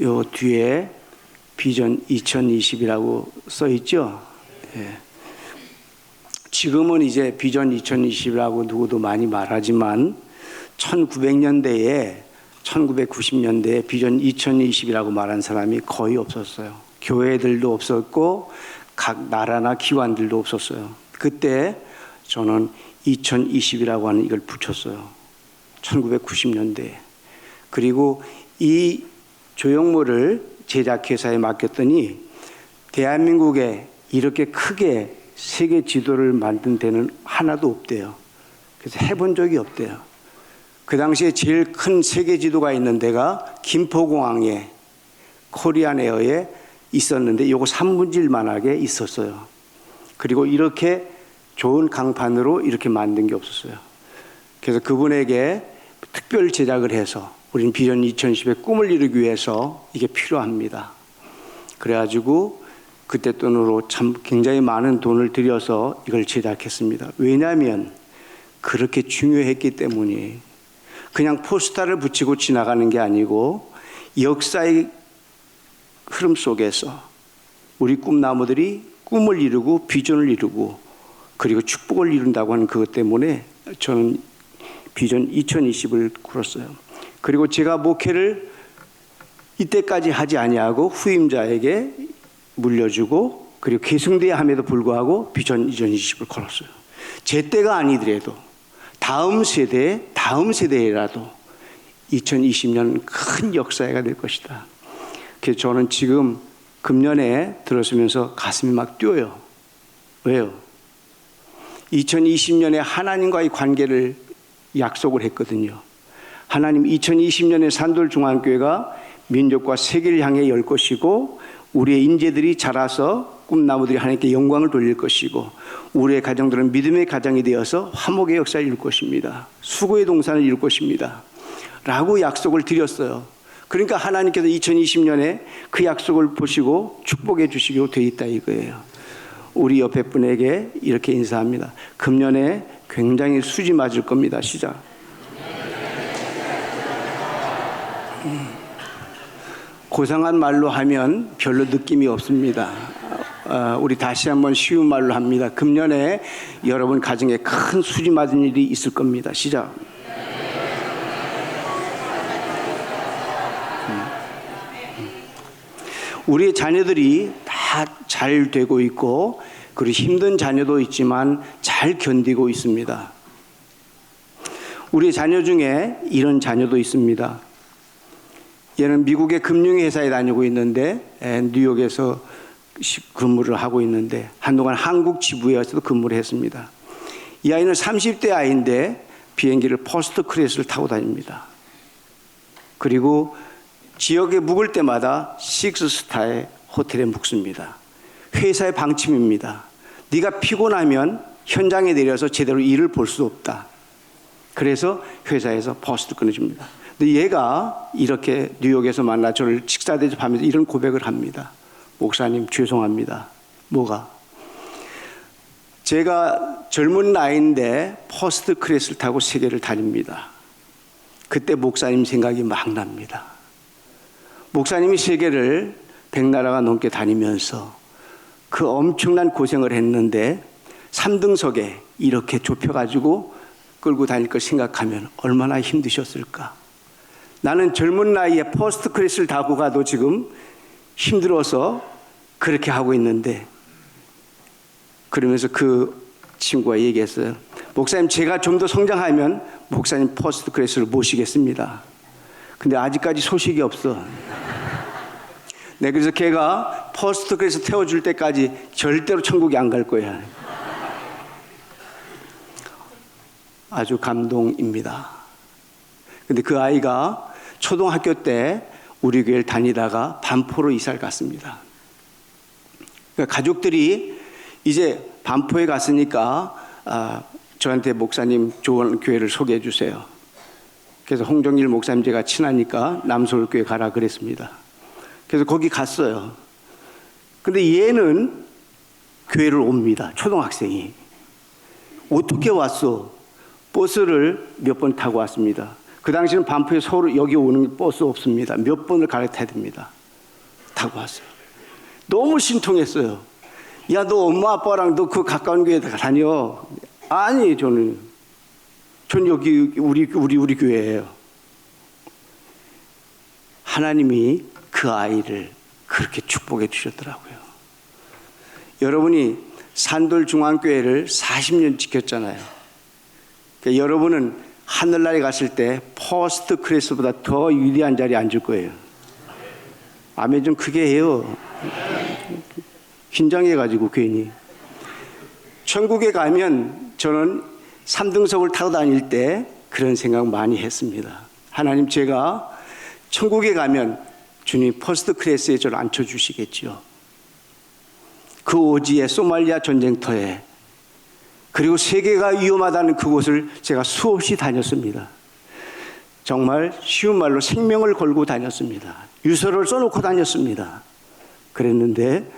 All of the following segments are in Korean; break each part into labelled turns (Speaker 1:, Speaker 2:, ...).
Speaker 1: 요 뒤에 비전 2020이라고 써 있죠. 예. 지금은 이제 비전 2020이라고 누구도 많이 말하지만 1900년대에 1990년대에 비전 2020이라고 말한 사람이 거의 없었어요. 교회들도 없었고 각 나라나 기관들도 없었어요. 그때 저는 2020이라고 하는 이걸 붙였어요. 1990년대에. 그리고 이 조형물을 제작회사에 맡겼더니 대한민국에 이렇게 크게 세계 지도를 만든 데는 하나도 없대요. 그래서 해본 적이 없대요. 그 당시에 제일 큰 세계 지도가 있는 데가 김포공항에 코리안 에어에 있었는데 요거 3분의 1만하게 있었어요. 그리고 이렇게 좋은 강판으로 이렇게 만든 게 없었어요. 그래서 그분에게 특별 제작을 해서 우리는 비전 2010의 꿈을 이루기 위해서 이게 필요합니다. 그래가지고 그때 돈으로 참 굉장히 많은 돈을 들여서 이걸 제작했습니다. 왜냐하면 그렇게 중요했기 때문에 그냥 포스터를 붙이고 지나가는 게 아니고 역사의 흐름 속에서 우리 꿈나무들이 꿈을 이루고 비전을 이루고 그리고 축복을 이룬다고 하는 그것 때문에 저는 비전 2020을 꾸렸어요. 그리고 제가 목회를 이때까지 하지 아니하고 후임자에게 물려주고 그리고 계승돼야 함에도 불구하고 비전 2020을 걸었어요. 제 때가 아니더라도 다음 세대라도 2020년 큰 역사가 될 것이다. 그래서 저는 지금 금년에 들어서면서 가슴이 막 뛰어요. 왜요? 2020년에 하나님과의 관계를 약속을 했거든요. 하나님 2020년에 산돌중앙교회가 민족과 세계를 향해 열 것이고 우리의 인재들이 자라서 꿈나무들이 하나님께 영광을 돌릴 것이고 우리의 가정들은 믿음의 가정이 되어서 화목의 역사를 이룰 것입니다. 수고의 동산을 이룰 것입니다. 라고 약속을 드렸어요. 그러니까 하나님께서 2020년에 그 약속을 보시고 축복해 주시기로 되어 있다 이거예요. 우리 옆에 분에게 이렇게 인사합니다. 금년에 굉장히 수지 맞을 겁니다. 시작. 고상한 말로 하면 별로 느낌이 없습니다. 우리 다시 한번 쉬운 말로 합니다. 금년에 여러분 가정에 큰 수지 맞은 일이 있을 겁니다. 시작. 우리의 자녀들이 다 잘 되고 있고 그리고 힘든 자녀도 있지만 잘 견디고 있습니다. 우리의 자녀 중에 이런 자녀도 있습니다. 얘는 미국의 금융회사에 다니고 있는데 뉴욕에서 근무를 하고 있는데 한동안 한국 지부에서도 근무를 했습니다. 이 아이는 30대 아이인데 비행기를 퍼스트 클래스를 타고 다닙니다. 그리고 지역에 묵을 때마다 식스스타의 호텔에 묵습니다. 회사의 방침입니다. 네가 피곤하면 현장에 내려서 제대로 일을 볼 수 없다. 그래서 회사에서 버스를 끊어줍니다. 근데 얘가 이렇게 뉴욕에서 만나 저를 식사 대접하면서 이런 고백을 합니다. 목사님 죄송합니다. 뭐가? 제가 젊은 나이인데 퍼스트 클래스를 타고 세계를 다닙니다. 그때 목사님 생각이 막 납니다. 목사님이 세계를 100나라가 넘게 다니면서 그 엄청난 고생을 했는데 3등석에 이렇게 좁혀가지고 끌고 다닐 걸 생각하면 얼마나 힘드셨을까. 나는 젊은 나이에 퍼스트 클래스를 타고 가도 지금 힘들어서 그렇게 하고 있는데 그러면서 그 친구가 얘기했어요. 목사님 제가 좀 더 성장하면 목사님 퍼스트 클래스를 모시겠습니다. 근데 아직까지 소식이 없어. 네, 그래서 걔가 퍼스트 클래스 태워줄 때까지 절대로 천국에 안 갈 거야. 아주 감동입니다. 근데 그 아이가 초등학교 때 우리 교회를 다니다가 반포로 이사를 갔습니다. 그러니까 가족들이 이제 반포에 갔으니까 저한테 목사님 좋은 교회를 소개해 주세요. 그래서 홍정일 목사님 제가 친하니까 남서울교회 가라 그랬습니다. 그래서 거기 갔어요. 근데 얘는 교회를 옵니다. 초등학생이. 어떻게 왔어? 버스를 몇 번 타고 왔습니다. 그 당시는 반포에 서울 여기 오는 버스 없습니다. 몇 번을 갈아타야 됩니다. 타고 왔어요. 너무 신통했어요. 야, 너 엄마 아빠랑 너 그 가까운 교회 다녀. 아니, 전 여기 우리 교회예요. 하나님이 그 아이를 그렇게 축복해 주셨더라고요. 여러분이 산돌중앙교회를 40년 지켰잖아요. 그러니까 여러분은 하늘나라에 갔을 때 퍼스트 클래스보다 더 위대한 자리에 앉을 거예요. 아멘 좀 크게 해요. 긴장해가지고 괜히. 천국에 가면 저는 3등석을 타고 다닐 때 그런 생각 많이 했습니다. 하나님, 제가 천국에 가면 주님 퍼스트 클래스에 저를 앉혀주시겠죠. 그 오지에 소말리아 전쟁터에, 그리고 세계가 위험하다는 그곳을 제가 수없이 다녔습니다. 정말 쉬운 말로 생명을 걸고 다녔습니다. 유서를 써놓고 다녔습니다. 그랬는데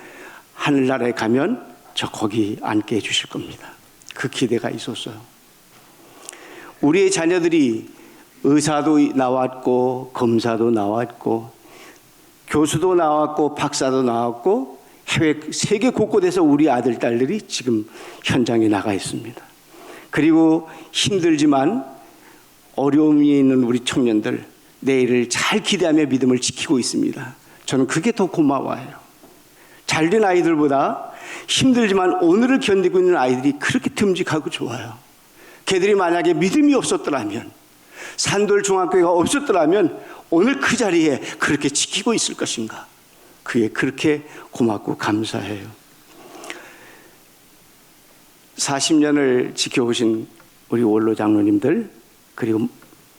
Speaker 1: 하늘나라에 가면 저 거기 앉게 해주실 겁니다. 그 기대가 있었어요. 우리의 자녀들이 의사도 나왔고 검사도 나왔고 교수도 나왔고 박사도 나왔고 해외 세계 곳곳에서 우리 아들 딸들이 지금 현장에 나가 있습니다. 그리고 힘들지만 어려움이 있는 우리 청년들 내일을 잘 기대하며 믿음을 지키고 있습니다. 저는 그게 더 고마워요. 잘된 아이들보다 힘들지만 오늘을 견디고 있는 아이들이 그렇게 듬직하고 좋아요. 걔들이 만약에 믿음이 없었더라면, 산돌중학교가 없었더라면 오늘 그 자리에 그렇게 지키고 있을 것인가. 그게 그렇게 고맙고 감사해요. 40년을 지켜오신 우리 원로 장로님들, 그리고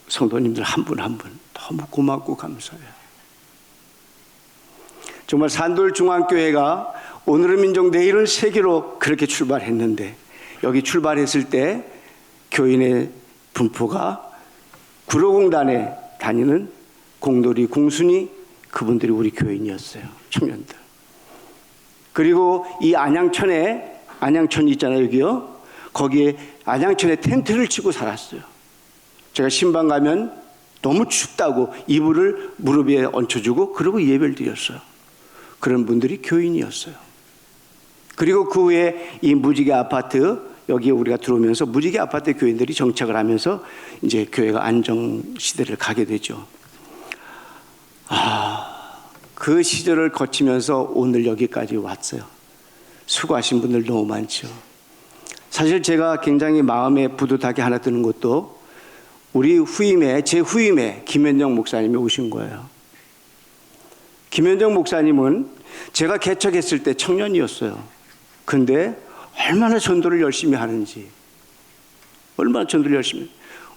Speaker 1: 성도님들 한 분 한 분 너무 고맙고 감사해요. 정말 산돌중앙교회가 오늘은 민족 내일은 세계로 그렇게 출발했는데, 여기 출발했을 때 교인의 분포가 구로공단에 다니는 공돌이, 공순이, 그분들이 우리 교인이었어요. 청년들. 그리고 이 안양천에, 안양천 있잖아요, 여기요. 거기에 안양천에 텐트를 치고 살았어요. 제가 신방 가면 너무 춥다고 이불을 무릎 위에 얹혀주고 그러고 예배를 드렸어요. 그런 분들이 교인이었어요. 그리고 그 후에 이 무지개 아파트, 여기에 우리가 들어오면서 무지개 아파트 교인들이 정착을 하면서 이제 교회가 안정 시대를 가게 되죠. 그 시절을 거치면서 오늘 여기까지 왔어요. 수고하신 분들 너무 많죠. 사실 제가 굉장히 마음에 뿌듯하게 하나 드는 것도 우리 후임에, 제 후임에 김현정 목사님이 오신 거예요. 김현정 목사님은 제가 개척했을 때 청년이었어요. 근데 얼마나 전도를 열심히 하는지, 얼마나 전도를 열심히.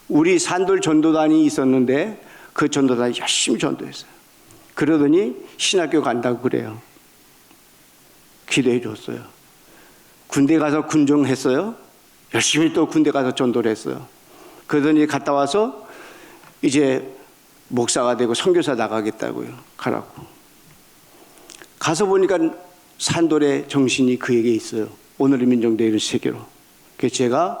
Speaker 1: 우리 산돌 전도단이 있었는데 그 전도단이 열심히 전도했어요. 그러더니 신학교 간다고 그래요. 기도해 줬어요. 군대 가서 군종했어요. 열심히 또 군대 가서 전도를 했어요. 그러더니 갔다 와서 이제 목사가 되고 선교사 나가겠다고요. 가라고. 가서 보니까 산돌의 정신이 그에게 있어요. 오늘의 민족 내일은 세계로. 그래서 제가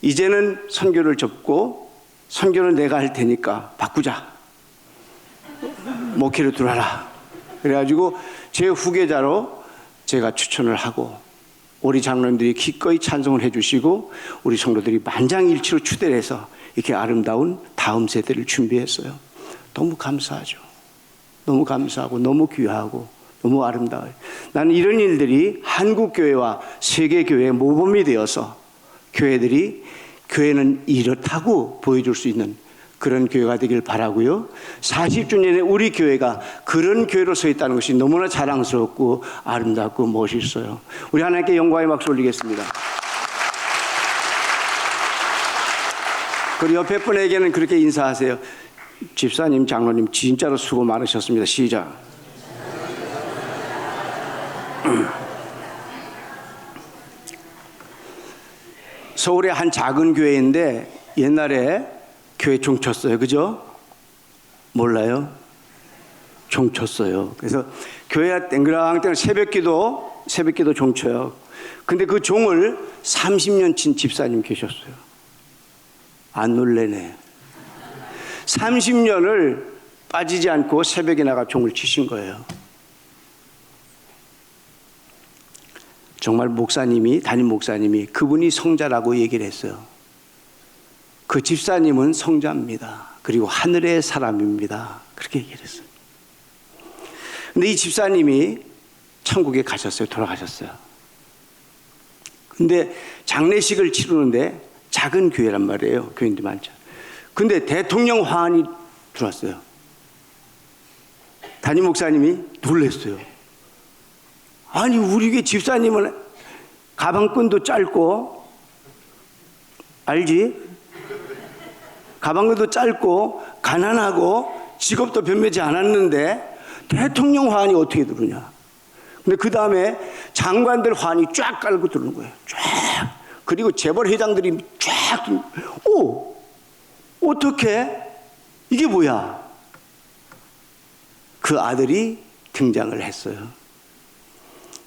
Speaker 1: 이제는 선교를 접고 선교는 내가 할 테니까 바꾸자. 목회로 들어와라. 그래가지고 제 후계자로 제가 추천을 하고 우리 장로님들이 기꺼이 찬송을 해주시고 우리 성도들이 만장일치로 추대를 해서 이렇게 아름다운 다음 세대를 준비했어요. 너무 감사하죠. 너무 감사하고 너무 귀하고 너무 아름다워요. 나는 이런 일들이 한국교회와 세계교회의 모범이 되어서 교회는 이렇다고 보여줄 수 있는 그런 교회가 되길 바라고요. 40주년에 우리 교회가 그런 교회로 서 있다는 것이 너무나 자랑스럽고 아름답고 멋있어요. 우리 하나님께 영광의 박수 올리겠습니다. 그리고 옆에 분에게는 그렇게 인사하세요. 집사님, 장로님 진짜로 수고 많으셨습니다. 시작. 서울의 한 작은 교회인데 옛날에 교회 종쳤어요. 그죠? 몰라요? 종쳤어요. 그래서 교회 땡그랑땡 새벽기도 종쳐요. 근데 그 종을 30년 친 집사님 계셨어요. 안 놀래네. 30년을 빠지지 않고 새벽에 나가 종을 치신 거예요. 정말 목사님이, 담임 목사님이 그분이 성자라고 얘기를 했어요. 그 집사님은 성자입니다. 그리고 하늘의 사람입니다. 그렇게 얘기를 했어요. 근데 이 집사님이 천국에 가셨어요. 돌아가셨어요. 근데 장례식을 치르는데 작은 교회란 말이에요. 교인들 많죠. 근데 대통령 화환이 들어왔어요. 담임 목사님이 놀랐어요. 아니, 우리 교회 집사님은 가방끈도 짧고, 알지? 가방끈도 짧고 가난하고 직업도 변매지 않았는데 대통령 화환이 어떻게 들어오냐. 근데 그 다음에 장관들 화환이 쫙 깔고 들어오는 거예요. 쫙. 그리고 재벌 회장들이 쫙. 오, 어떻게? 이게 뭐야? 그 아들이 등장을 했어요.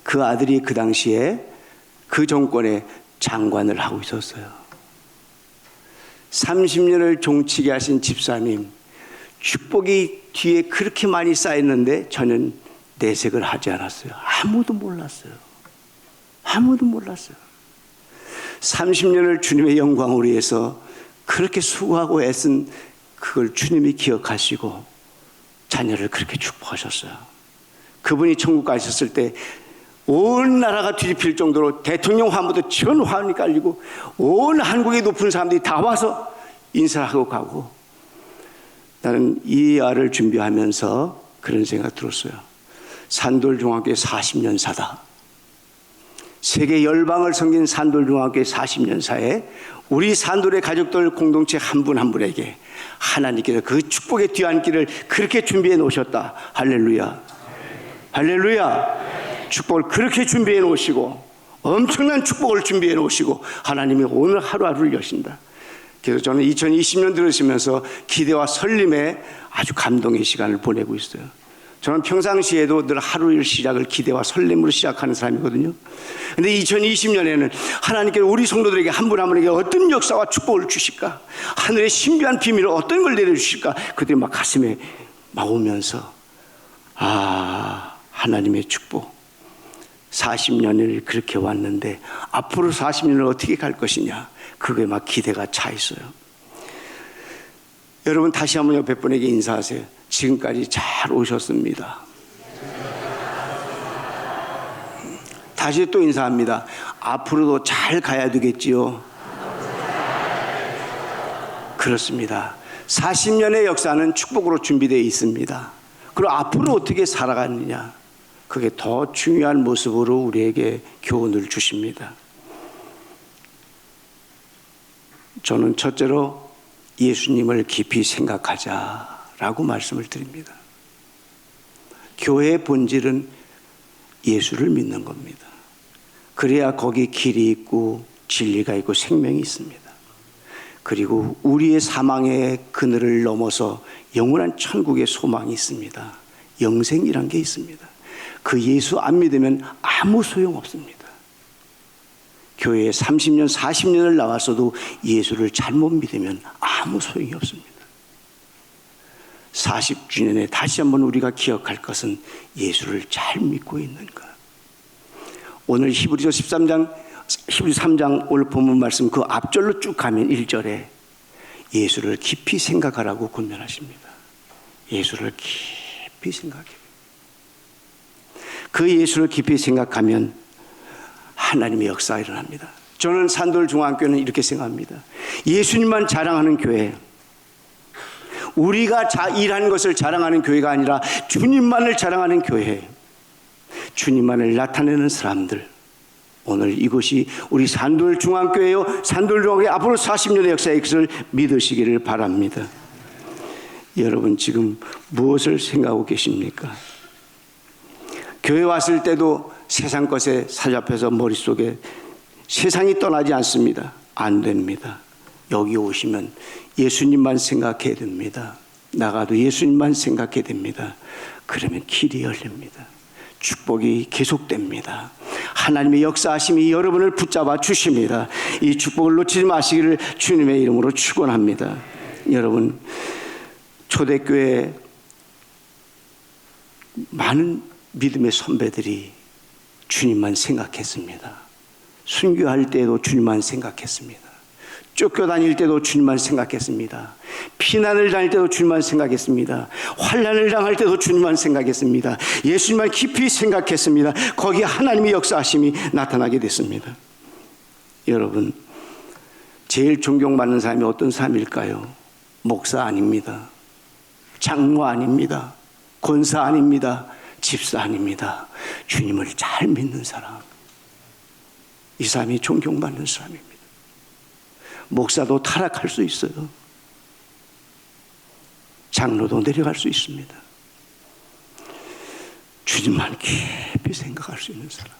Speaker 1: 그 아들이 그 당시에 그 정권의 장관을 하고 있었어요. 30년을 종치게 하신 집사님, 축복이 뒤에 그렇게 많이 쌓였는데 저는 내색을 하지 않았어요. 아무도 몰랐어요. 아무도 몰랐어요. 30년을 주님의 영광을 위해서 그렇게 수고하고 애쓴 그걸 주님이 기억하시고 자녀를 그렇게 축복하셨어요. 그분이 천국 가셨을 때 온 나라가 뒤집힐 정도로 대통령 화환부터 전 화환이 깔리고 온 한국의 높은 사람들이 다 와서 인사하고 가고, 나는 이 아를 준비하면서 그런 생각 들었어요. 산돌중학교의 40년사다. 세계 열방을 섬긴 산돌중학교의 40년사에 우리 산돌의 가족들 공동체 한 분 한 분에게 하나님께서 그 축복의 뒤안길을 그렇게 준비해 놓으셨다. 할렐루야. 할렐루야. 축복을 그렇게 준비해 놓으시고, 엄청난 축복을 준비해 놓으시고 하나님이 오늘 하루하루를 여신다. 그래서 저는 2020년 들으시면서 기대와 설렘에 아주 감동의 시간을 보내고 있어요. 저는 평상시에도 늘 하루의 시작을 기대와 설렘으로 시작하는 사람이거든요. 근데 2020년에는 하나님께서 우리 성도들에게 한 분 한 분에게 어떤 역사와 축복을 주실까? 하늘의 신비한 비밀을 어떤 걸 내려주실까? 그들이 막 가슴에 막 오면서, 아, 하나님의 축복. 40년을 그렇게 왔는데 앞으로 40년을 어떻게 갈 것이냐, 그거에 막 기대가 차 있어요. 여러분, 다시 한번 옆에 분에게 인사하세요. 지금까지 잘 오셨습니다. 다시 또 인사합니다. 앞으로도 잘 가야 되겠지요. 그렇습니다. 40년의 역사는 축복으로 준비되어 있습니다. 그리고 앞으로 어떻게 살아가느냐, 그게 더 중요한 모습으로 우리에게 교훈을 주십니다. 저는 첫째로 예수님을 깊이 생각하자라고 말씀을 드립니다. 교회의 본질은 예수를 믿는 겁니다. 그래야 거기 길이 있고 진리가 있고 생명이 있습니다. 그리고 우리의 사망의 그늘을 넘어서 영원한 천국의 소망이 있습니다. 영생이란 게 있습니다. 그 예수 안 믿으면 아무 소용없습니다. 교회에 30년, 40년을 나왔어도 예수를 잘못 믿으면 아무 소용이 없습니다. 40주년에 다시 한번 우리가 기억할 것은 예수를 잘 믿고 있는 것. 오늘 히브리서 13장 오늘 본문 말씀 그 앞절로 쭉 가면 1절에 예수를 깊이 생각하라고 권면하십니다. 예수를 깊이 생각해요. 그 예수를 깊이 생각하면 하나님의 역사가 일어납니다. 저는 산돌중앙교회는 이렇게 생각합니다. 예수님만 자랑하는 교회, 우리가 일하는 것을 자랑하는 교회가 아니라 주님만을 자랑하는 교회, 주님만을 나타내는 사람들. 오늘 이곳이 우리 산돌중앙교회요, 산돌중앙교회 앞으로 40년의 역사의 것을 믿으시기를 바랍니다. 여러분, 지금 무엇을 생각하고 계십니까? 교회 왔을 때도 세상 것에 사잡혀서 머릿속에 세상이 떠나지 않습니다. 안 됩니다. 여기 오시면 예수님만 생각해야 됩니다. 나가도 예수님만 생각해야 됩니다. 그러면 길이 열립니다. 축복이 계속됩니다. 하나님의 역사하심이 여러분을 붙잡아 주십니다. 이 축복을 놓치지 마시기를 주님의 이름으로 축원합니다. 여러분, 초대교회 많은 믿음의 선배들이 주님만 생각했습니다. 순교할 때도 주님만 생각했습니다. 쫓겨다닐 때도 주님만 생각했습니다. 피난을 당할 때도 주님만 생각했습니다. 환난을 당할 때도 주님만 생각했습니다. 예수님만 깊이 생각했습니다. 거기에 하나님의 역사하심이 나타나게 됐습니다. 여러분, 제일 존경받는 사람이 어떤 사람일까요? 목사 아닙니다. 장로 아닙니다. 권사 아닙니다. 집사 아닙니다. 주님을 잘 믿는 사람. 이 사람이 존경받는 사람입니다. 목사도 타락할 수 있어요. 장로도 내려갈 수 있습니다. 주님만 깊이 생각할 수 있는 사람.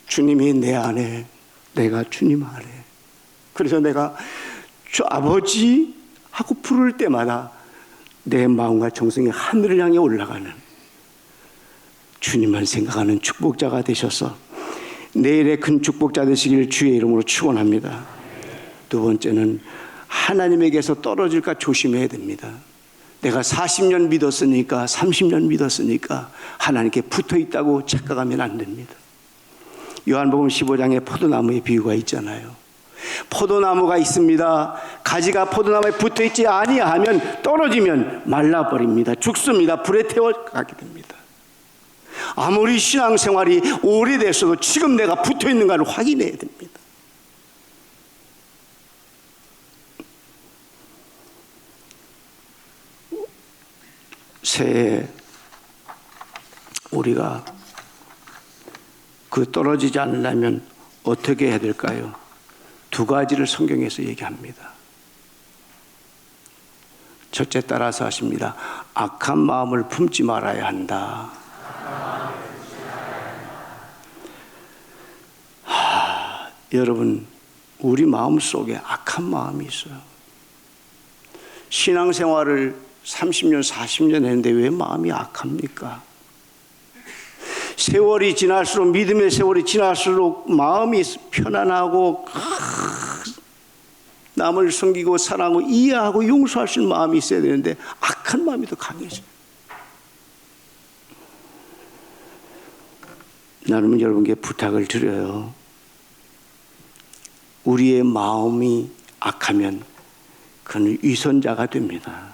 Speaker 1: 주님이 내 안에, 내가 주님 안에. 그래서 내가 주 아버지 하고 부를 때마다 내 마음과 정성이 하늘을 향해 올라가는, 주님만 생각하는 축복자가 되셔서 내일의 큰 축복자 되시길 주의 이름으로 축원합니다. 두 번째는 하나님에게서 떨어질까 조심해야 됩니다. 내가 40년 믿었으니까, 30년 믿었으니까 하나님께 붙어 있다고 착각하면 안 됩니다. 요한복음 15장에 포도나무의 비유가 있잖아요. 포도나무가 있습니다. 가지가 포도나무에 붙어 있지 아니하면, 떨어지면 말라버립니다. 죽습니다. 불에 태워 가게 됩니다. 아무리 신앙생활이 오래됐어도 지금 내가 붙어 있는가를 확인해야 됩니다. 새해 우리가 그 떨어지지 않으려면 어떻게 해야 될까요? 두 가지를 성경에서 얘기합니다. 첫째, 따라서 하십니다. 악한 마음을 품지 말아야 한다. 여러분, 우리 마음속에 악한 마음이 있어요. 신앙생활을 30년, 40년 했는데 왜 마음이 악합니까? 세월이 지날수록, 믿음의 세월이 지날수록 마음이 편안하고 남을 섬기고 사랑하고 이해하고 용서할 수 있는 마음이 있어야 되는데 악한 마음이 더 강해져요. 나는 여러분께 부탁을 드려요. 우리의 마음이 악하면 그는 위선자가 됩니다.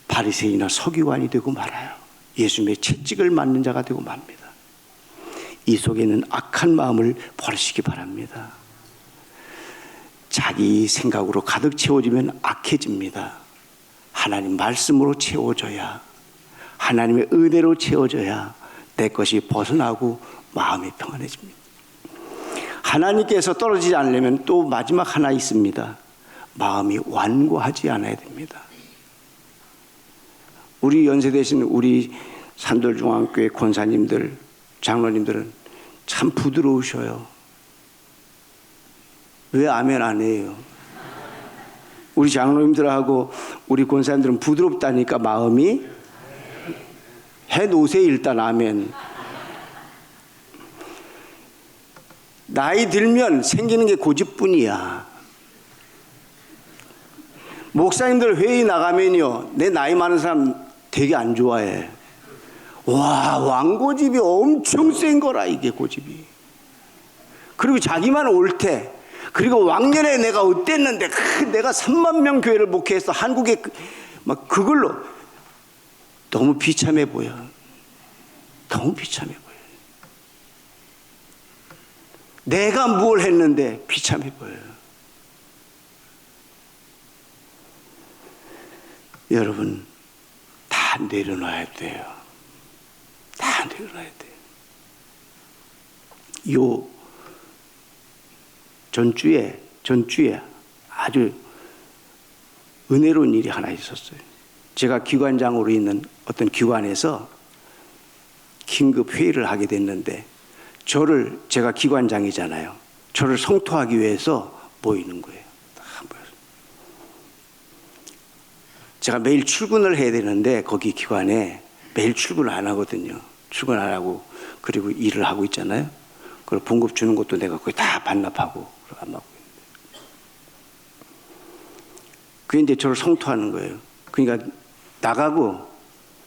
Speaker 1: 바리새인이나 서기관이 되고 말아요. 예수님의 채찍을 맞는 자가 되고 맙니다. 이 속에는 악한 마음을 버리시기 바랍니다. 자기 생각으로 가득 채워지면 악해집니다. 하나님 말씀으로 채워져야, 하나님의 은혜로 채워져야 내 것이 벗어나고 마음이 평안해집니다. 하나님께서 떨어지지 않으려면 또 마지막 하나 있습니다. 마음이 완고하지 않아야 됩니다. 우리 연세 되신 우리 산돌중앙교회 권사님들, 장로님들은 참 부드러우셔요. 왜 아멘 안 해요? 우리 장로님들하고 우리 권사님들은 부드럽다니까 마음이. 해놓으세요 일단 아멘. 나이 들면 생기는 게 고집뿐이야. 목사님들 회의 나가면요, 내 나이 많은 사람 되게 안 좋아해. 와, 왕고집이 엄청 센 거라, 이게 고집이. 그리고 자기만 옳대. 그리고 왕년에 내가 어땠는데, 내가 3만 명 교회를 목회해서 한국에 막 그걸로 너무 비참해 보여. 너무 비참해 보여. 내가 뭘 했는데 비참해 보여요. 여러분, 다 내려놔야 돼요. 다 내려놔야 돼요. 요 전주에 아주 은혜로운 일이 하나 있었어요. 제가 기관장으로 있는 어떤 기관에서 긴급 회의를 하게 됐는데, 제가 기관장이잖아요. 저를 성토하기 위해서 모이는 거예요. 제가 매일 출근을 해야 되는데 거기 기관에 매일 출근을 안 하거든요. 출근 안 하고 그리고 일을 하고 있잖아요. 그리고 봉급 주는 것도 내가 거의 다 반납하고 안 받고 있는데. 그게 이제 저를 성토하는 거예요. 그러니까 나가고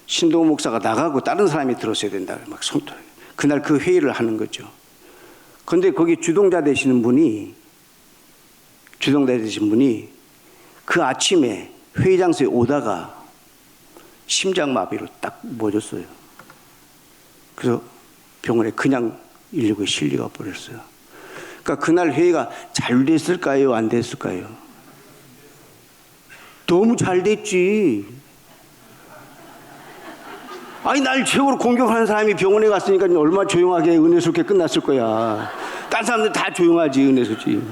Speaker 1: 신동호 목사가 나가고 다른 사람이 들었어야 된다. 막 성토해요. 그날 그 회의를 하는 거죠. 그런데 거기 주동자 되신 분이 그 아침에 회의장소에 오다가 심장마비로 딱 멎었어요. 그래서 병원에 그냥 119에 실려가 버렸어요. 그러니까 그날 회의가 잘 됐을까요? 안 됐을까요? 너무 잘 됐지. 아니, 날 최고로 공격하는 사람이 병원에 갔으니까 얼마나 조용하게 은혜스럽게 끝났을 거야. 딴 사람들 다 조용하지, 은혜스럽지.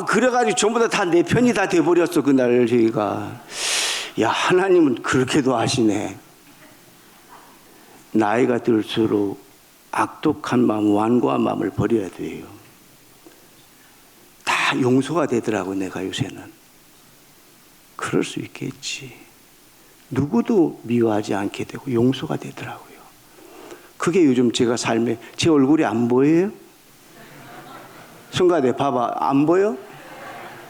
Speaker 1: 그래가지고 전부 다 내 편이 다 돼버렸어, 그날 저희가. 야, 하나님은 그렇게도 하시네. 나이가 들수록 악독한 마음, 완고한 마음을 버려야 돼요. 다 용서가 되더라고, 내가 요새는. 그럴 수 있겠지. 누구도 미워하지 않게 되고 용서가 되더라고요. 그게 요즘 제가 삶에, 제 얼굴이 안 보여요? 성가대 봐봐, 안 보여?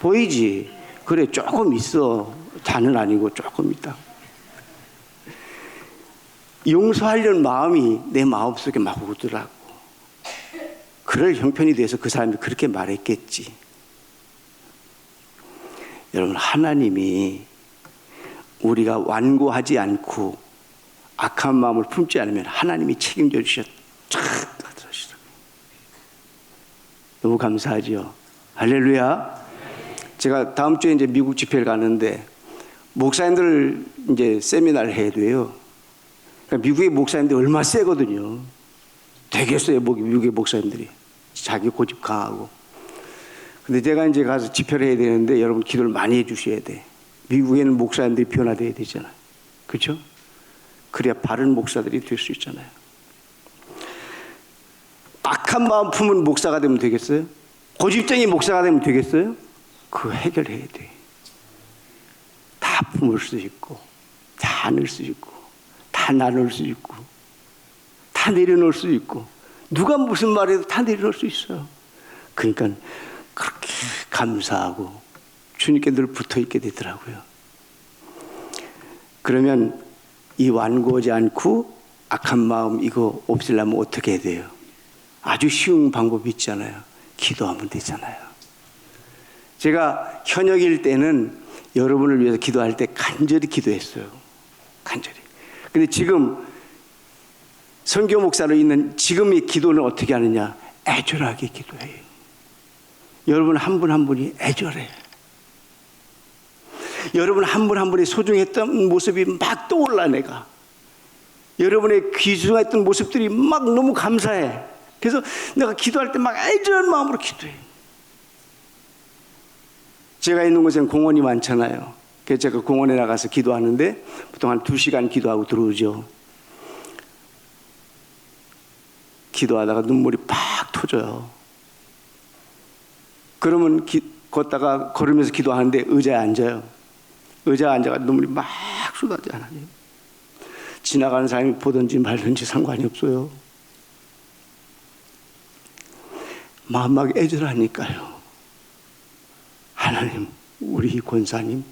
Speaker 1: 보이지? 그래, 조금 있어. 다는 아니고 조금 있다. 용서하려는 마음이 내 마음속에 막 오더라고. 그럴 형편이 돼서 그 사람이 그렇게 말했겠지. 여러분, 하나님이 우리가 완고하지 않고 악한 마음을 품지 않으면 하나님이 책임져 주셨다. 너무 감사하지요. 할렐루야. 제가 다음 주에 이제 미국 집회를 가는데 목사님들 이제 세미나를 해야 돼요. 그러니까 미국의 목사님들이 얼마나 세거든요. 되게 세요, 미국의 목사님들이. 자기 고집 강하고. 근데 제가 이제 가서 집회를 해야 되는데 여러분 기도를 많이 해 주셔야 돼. 미국에는 목사님들이 변화돼야 되잖아요. 그렇죠? 그래야 바른 목사들이 될 수 있잖아요. 악한 마음 품은 목사가 되면 되겠어요? 고집쟁이 목사가 되면 되겠어요? 그거 해결해야 돼. 다 품을 수 있고, 다 안을 수 있고, 다 나눌 수 있고, 다 내려놓을 수 있고, 누가 무슨 말해도 다 내려놓을 수 있어요. 그러니까 그렇게 감사하고 주님께 늘 붙어 있게 되더라고요. 그러면 이 완고하지 않고 악한 마음 이거 없애려면 어떻게 해야 돼요? 아주 쉬운 방법이 있잖아요. 기도하면 되잖아요. 제가 현역일 때는 여러분을 위해서 기도할 때 간절히 기도했어요. 간절히. 근데 지금 선교 목사로 있는 지금의 기도는 어떻게 하느냐? 애절하게 기도해요. 여러분 한 분 한 분이 애절해. 여러분 한 분 한 분이 소중했던 모습이 막 떠올라. 내가 여러분의 귀중했던 모습들이 막 너무 감사해. 그래서 내가 기도할 때 막 애절한 마음으로 기도해. 제가 있는 곳에는 공원이 많잖아요. 그래서 제가 공원에 나가서 기도하는데 보통 한 2시간 기도하고 들어오죠. 기도하다가 눈물이 팍 터져요. 그러면 걷다가 걸으면서 기도하는데 의자에 앉아요. 의자에 앉아가 눈물이 막 쏟아져. 하나님, 지나가는 사람이 보든지 말든지 상관이 없어요. 마음 막 애절하니까요. 하나님, 우리 권사님,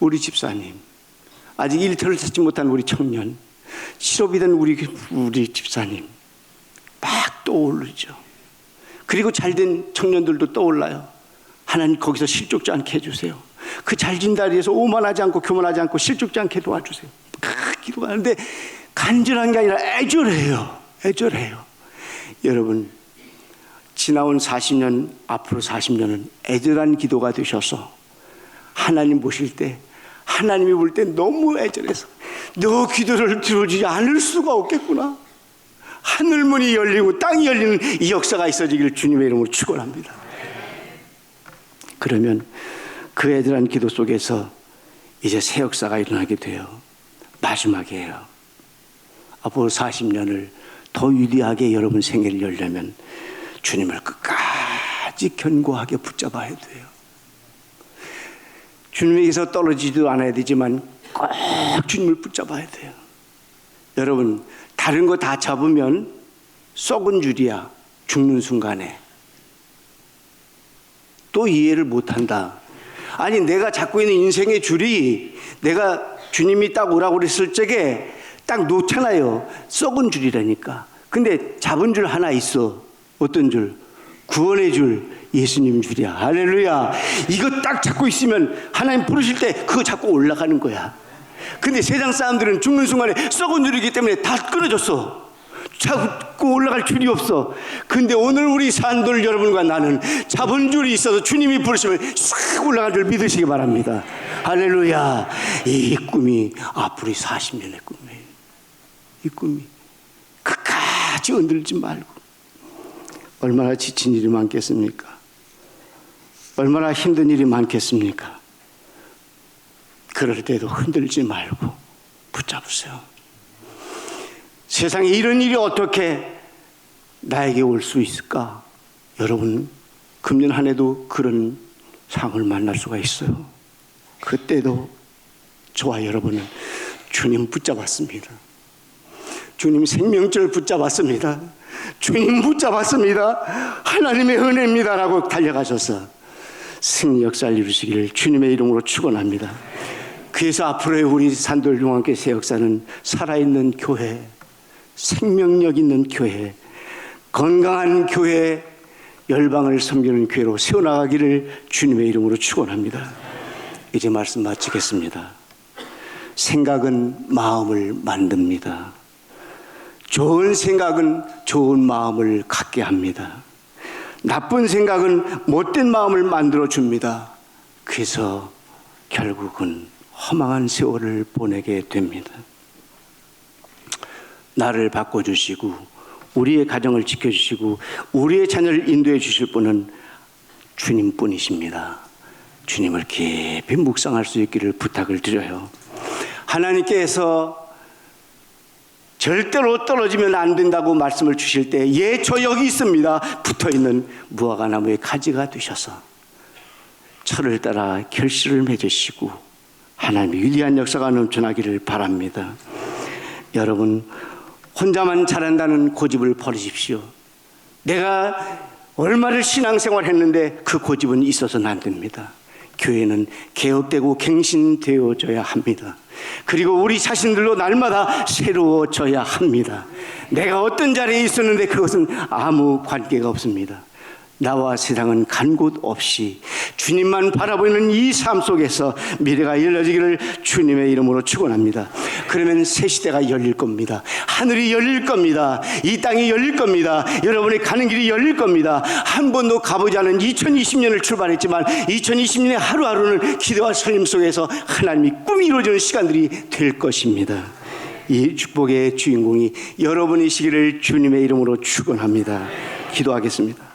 Speaker 1: 우리 집사님, 아직 일터를 찾지 못한 우리 청년, 실업이 된 우리 집사님 막 떠오르죠. 그리고 잘된 청년들도 떠올라요. 하나님, 거기서 실족지 않게 해주세요. 그 잘진 다리에서 오만하지 않고 교만하지 않고 실족지 않게 도와주세요. 기도가 하는데 간절한 게 아니라 애절해요. 애절해요. 여러분, 지나온 40년, 앞으로 40년은 애절한 기도가 되셔서 하나님 보실 때, 하나님이 볼 때 너무 애절해서 너 기도를 들어주지 않을 수가 없겠구나. 하늘문이 열리고 땅이 열리는 이 역사가 있어지기를 주님의 이름으로 축원합니다. 그러면 그 애절한 기도 속에서 이제 새 역사가 일어나게 돼요. 마지막이에요. 앞으로 40년을 더 위대하게 여러분 생애를 열려면 주님을 끝까지 견고하게 붙잡아야 돼요. 주님에게서 떨어지지도 않아야 되지만 꼭 주님을 붙잡아야 돼요. 여러분, 다른 거 다 잡으면 썩은 줄이야. 죽는 순간에 또 이해를 못한다. 아니 내가 잡고 있는 인생의 줄이 내가 주님이 딱 오라고 그랬을 적에 딱 놓잖아요. 썩은 줄이라니까. 근데 잡은 줄 하나 있어. 어떤 줄? 구원의 줄, 예수님 줄이야. 할렐루야. 이거 딱 잡고 있으면 하나님 부르실 때 그거 잡고 올라가는 거야. 근데 세상 사람들은 죽는 순간에 썩은 줄이기 때문에 다 끊어졌어. 잡고 올라갈 줄이 없어. 근데 오늘 우리 산돌 여러분과 나는 잡은 줄이 있어서 주님이 부르시면 싹 올라갈 줄 믿으시기 바랍니다. 할렐루야. 이 꿈이 앞으로 40년의 꿈이에요. 이 꿈이 끝까지 흔들지 말고. 얼마나 지친 일이 많겠습니까? 얼마나 힘든 일이 많겠습니까? 그럴 때도 흔들지 말고 붙잡으세요. 세상에 이런 일이 어떻게 나에게 올 수 있을까? 여러분, 금년 한 해도 그런 상황을 만날 수가 있어요. 그때도 저와 여러분은 주님 붙잡았습니다. 주님 생명줄 붙잡았습니다. 주님 붙잡았습니다. 하나님의 은혜입니다라고 달려가셔서 승리 역사를 이루시기를 주님의 이름으로 축원합니다. 그래서 앞으로의 우리 산돌 용왕교회 새 역사는 살아있는 교회, 생명력 있는 교회, 건강한 교회, 열방을 섬기는 교회로 세워나가기를 주님의 이름으로 축원합니다. 이제 말씀 마치겠습니다. 생각은 마음을 만듭니다. 좋은 생각은 좋은 마음을 갖게 합니다. 나쁜 생각은 못된 마음을 만들어 줍니다. 그래서 결국은 허망한 세월을 보내게 됩니다. 나를 바꿔주시고 우리의 가정을 지켜주시고 우리의 자녀를 인도해 주실 분은 주님뿐이십니다. 주님을 깊이 묵상할 수 있기를 부탁을 드려요. 하나님께서 절대로 떨어지면 안 된다고 말씀을 주실 때 예, 저 여기 있습니다. 붙어있는 무화과나무의 가지가 되셔서 철을 따라 결실을 맺으시고 하나님의 위대한 역사가 넘쳐나기를 바랍니다. 여러분, 혼자만 잘한다는 고집을 버리십시오. 내가 얼마를 신앙생활 했는데 그 고집은 있어서는 안 됩니다. 교회는 개혁되고 갱신되어져야 합니다. 그리고 우리 자신들도 날마다 새로워져야 합니다. 내가 어떤 자리에 있었는데 그것은 아무 관계가 없습니다. 나와 세상은 간 곳 없이 주님만 바라보는 이 삶 속에서 미래가 열려지기를 주님의 이름으로 축원합니다. 그러면 새 시대가 열릴 겁니다. 하늘이 열릴 겁니다. 이 땅이 열릴 겁니다. 여러분이 가는 길이 열릴 겁니다. 한 번도 가보지 않은 2020년을 출발했지만 2020년의 하루하루는 기도와 설림 속에서 하나님이 꿈이 이루어지는 시간들이 될 것입니다. 이 축복의 주인공이 여러분이시기를 주님의 이름으로 축원합니다. 기도하겠습니다.